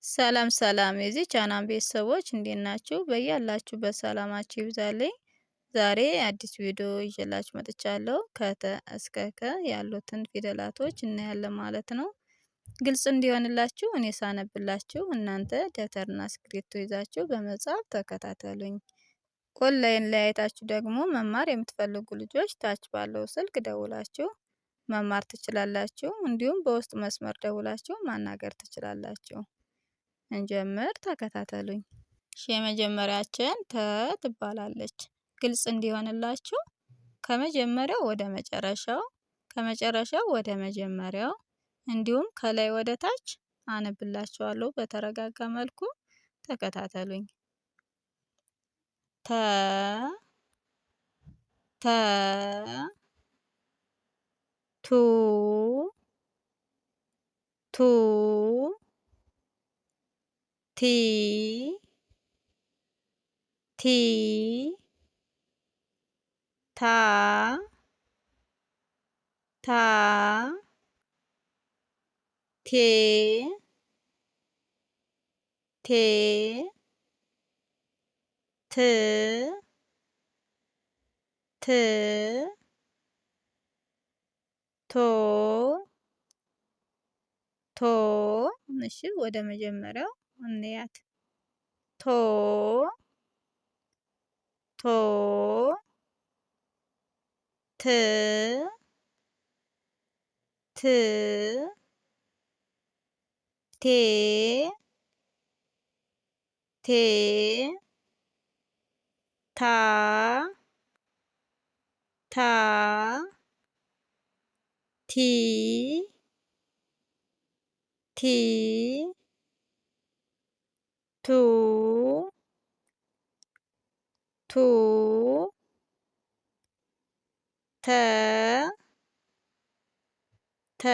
ሰላም ሰላም የዚህ ቻናል ቤተሰቦች እንዴት ናችሁ? በያላችሁበት ሰላማችሁ ይብዛልኝ። ዛሬ አዲስ ቪዲዮ ይዤላችሁ መጥቻለሁ። ከተ እስከ ከ ያሉትን ፊደላቶች እናያለን ማለት ነው። ግልጽ እንዲሆንላችሁ እኔ ሳነብላችሁ እናንተ ደብተርና እስክሪብቶ ይዛችሁ በመጻፍ ተከታተሉኝ። ኦንላይን ላይ አይታችሁ ደግሞ መማር የምትፈልጉ ልጆች ታች ባለው ስልክ ደውላችሁ መማር ትችላላችሁ። እንዲሁም በውስጥ መስመር ደውላችሁ ማናገር ትችላላችሁ። እንጀምር፣ ተከታተሉኝ። እሺ የመጀመሪያችን ተ ትባላለች። ግልጽ እንዲሆንላችሁ ከመጀመሪያው ወደ መጨረሻው፣ ከመጨረሻው ወደ መጀመሪያው እንዲሁም ከላይ ወደ ታች አነብላችኋለሁ። በተረጋጋ መልኩ ተከታተሉኝ። ተ ተ ቱ ቱ ቲ ቲ ታ ታ ቴ ቴ ት ት ቶ ቶ እሺ ወደ መጀመሪያው እንያት። ቶ ቶ ት ት ቴ ቴ ታ ታ ቲ ቲ ቱ ቱ ተ ተ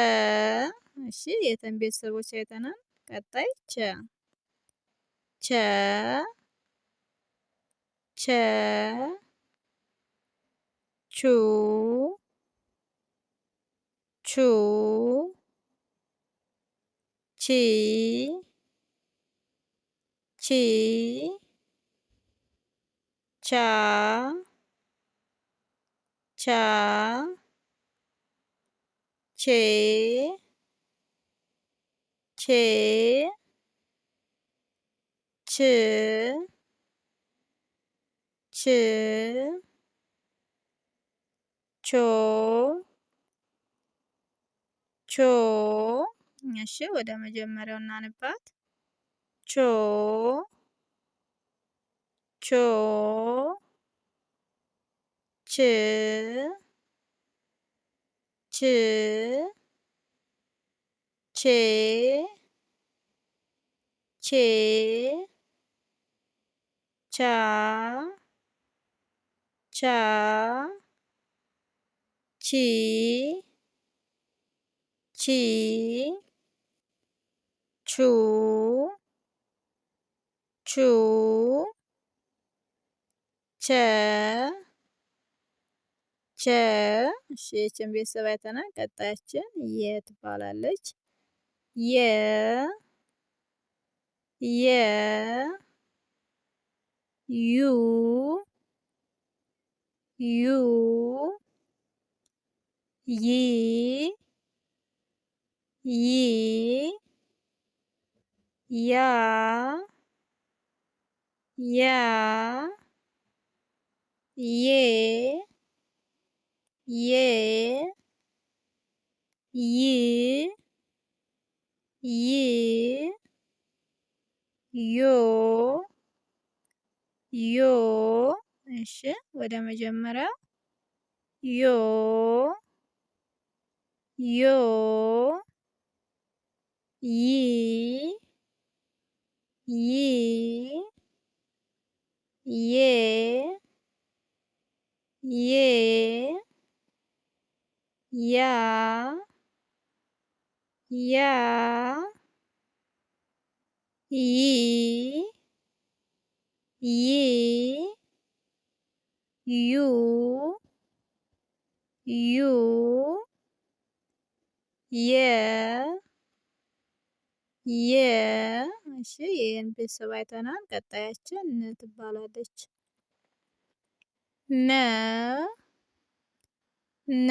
እሺ የተን ቤተሰቦች አይተናል። ቀጣይ ቸ ቸ ቸ ቹ ቹ ቺ ቺ ቻ ቻ ቼ ቼ ች ች ቾ ቾ እሺ ወደ መጀመሪያው እናንባት። ቾ ቾ ች ች ቼ ቼ ቻ ቻ ቺ ቺ ቹ ቹ ቸ ቸ እሺ ይቺን ቤተሰብ አይተናል። ቀጣያችን የ ትባላለች። የ የ ዩ ዩ ይ ይ ያ ያ ዬ ዬ ይ ይ ዮ ዮ እሺ ወደ መጀመሪያው ዮ ዮ ይ ይ ዬ ዬ ያ ያ ይ ይ ዩ ዩ የ የ እሺ የየን ቤተሰብ አይተናል። ቀጣያችን ን ትባላለች። ነ ነ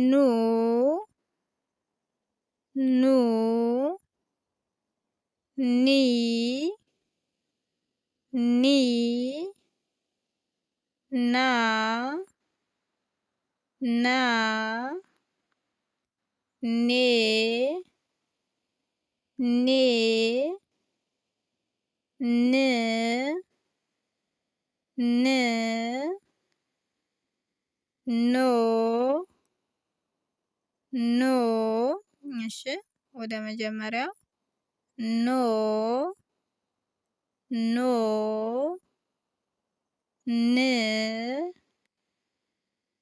ኑ ኑ ኒ ኒ ና ና ኔ ኔ ን ን ኖ ኖ። እሺ ወደ መጀመሪያው ኖ ኖ ን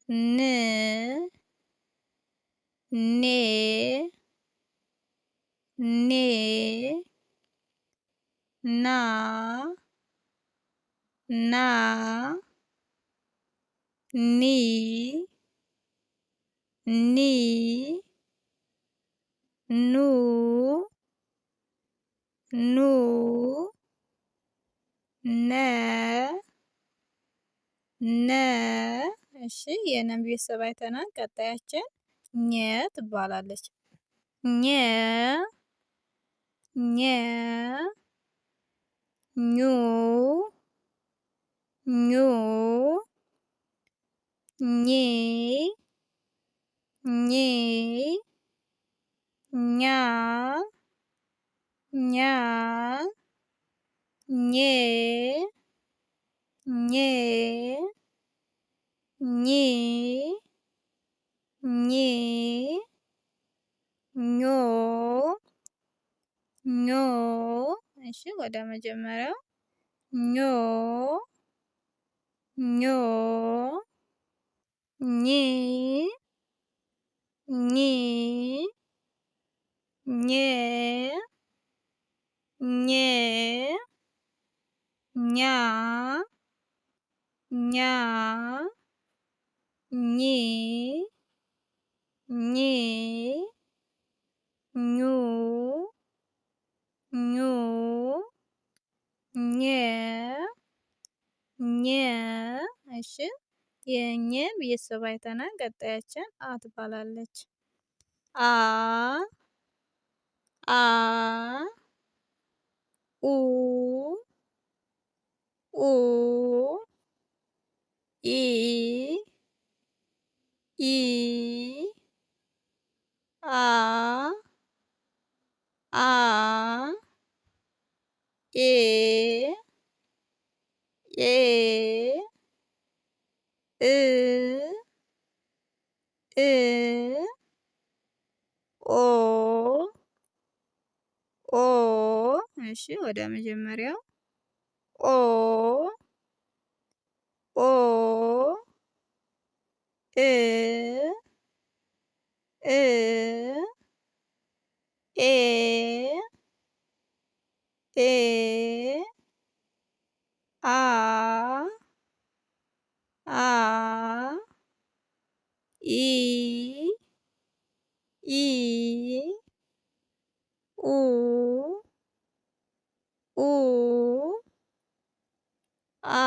ን ኔ ኔ ና ና ኒ ኒ ኑ ኑ ነ ነ። እሺ የነን ቤተሰብ አይተናል። ቀጣያችን ኘ ትባላለች። ኘ ኘ ኙ ኙ ኚ ኚ ኛ ኛ ኜ ኜ ኚ ኚ ኞ ኞ። እሺ ወደ መጀመሪያው ኞ ኞ ኚ ኚ ኜ ኜ ኛ ኛ ኚ ኚ ኙ ኙ ኘ ኘ። እሺ የኘ ቤተሰብ አይተናል። ቀጣያችን አ ትባላለች። አ አ ኡ ኡ ኢ ኢ አ አ ኤ ኤ እ እ ኦ ኦ። እሺ ወደ መጀመሪያው ኦ ኦ እ እ ኤ ኤ አ አ ኢ ኢ ኡ ኡ አ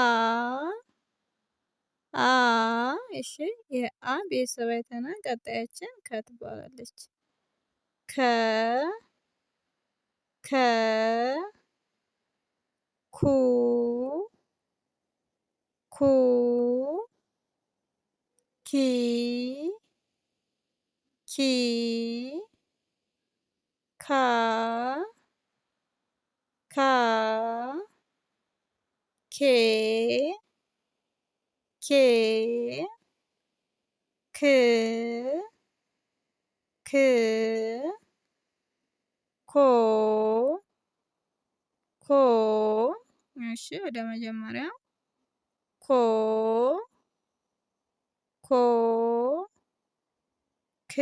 አ። እሺ የአ ቤተሰብ አይተናል። ቀጣያችን ከ ትባላለች። ከ ከ ኩ ኩ ኪ ኪ ካ ካ ኬ ኬ ክ ክ ኮ ኮ። እሺ ወደ መጀመሪያው ኮ ኮ ክ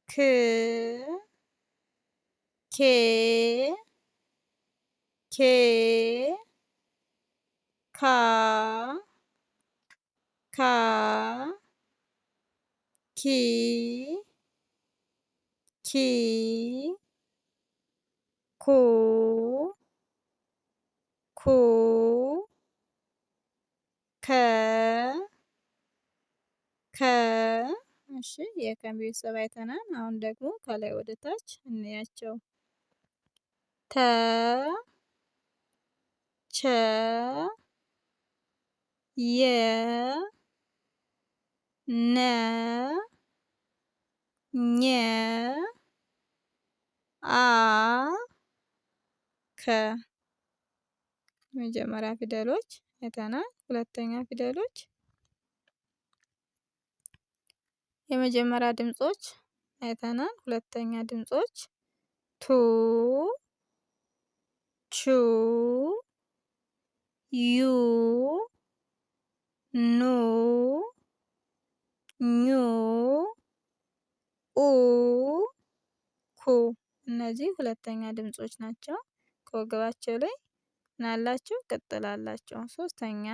ክ ኬ ኬ ካ ካ ኪ ኪ ኩ ኩ ከ እሺ የከን ቤተሰብ አይተናል። አሁን ደግሞ ከላይ ወደ ታች እንያቸው። ተ ቸ የ ነ ኘ አ ከ የመጀመሪያ ፊደሎች አይተናል። ሁለተኛ ፊደሎች የመጀመሪያ ድምጾች አይተናል። ሁለተኛ ድምጾች ቱ ቹ ዩ ኑ ኙ ኡ ኩ እነዚህ ሁለተኛ ድምጾች ናቸው። ከወገባቸው ላይ ምን አላቸው? ቅጥል አላቸው። ሶስተኛ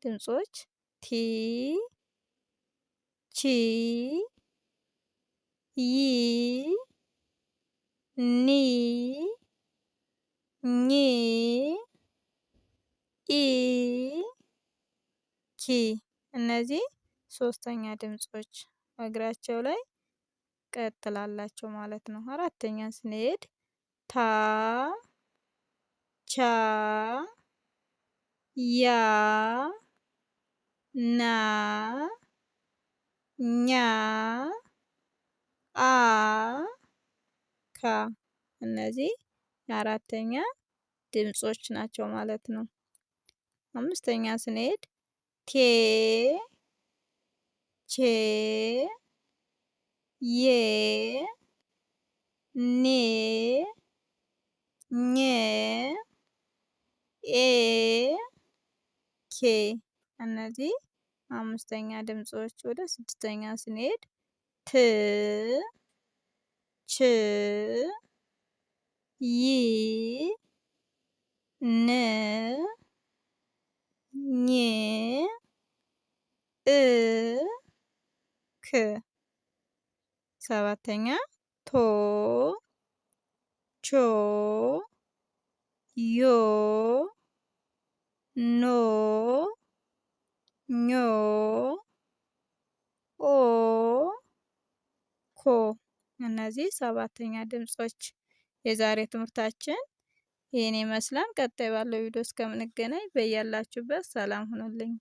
ድምጾች ቲ ቺ ይ ኒ ኚ ኢ ኪ እነዚህ ሶስተኛ ድምጾች እግራቸው ላይ ቅጥል አላቸው ማለት ነው። አራተኛ ስንሄድ ታ ቻ ያ ና ኛ አ ካ እነዚህ የአራተኛ ድምጾች ናቸው ማለት ነው። አምስተኛ ስንሄድ ቴ ቼ ዬ ኔ ኘ ኤ ኬ እነዚህ አምስተኛ ድምጾች። ወደ ስድስተኛ ስንሄድ ት ች ይ ን ኝ እ ክ ሰባተኛ ቶ ቾ ዮ ኖ ኞ ኦ ኮ እነዚህ ሰባተኛ ድምጾች። የዛሬ ትምህርታችን ይህን ይመስላል። ቀጣይ ባለው ቪዲዮ እስከምንገናኝ በያላችሁበት ሰላም ሁኑልኝ።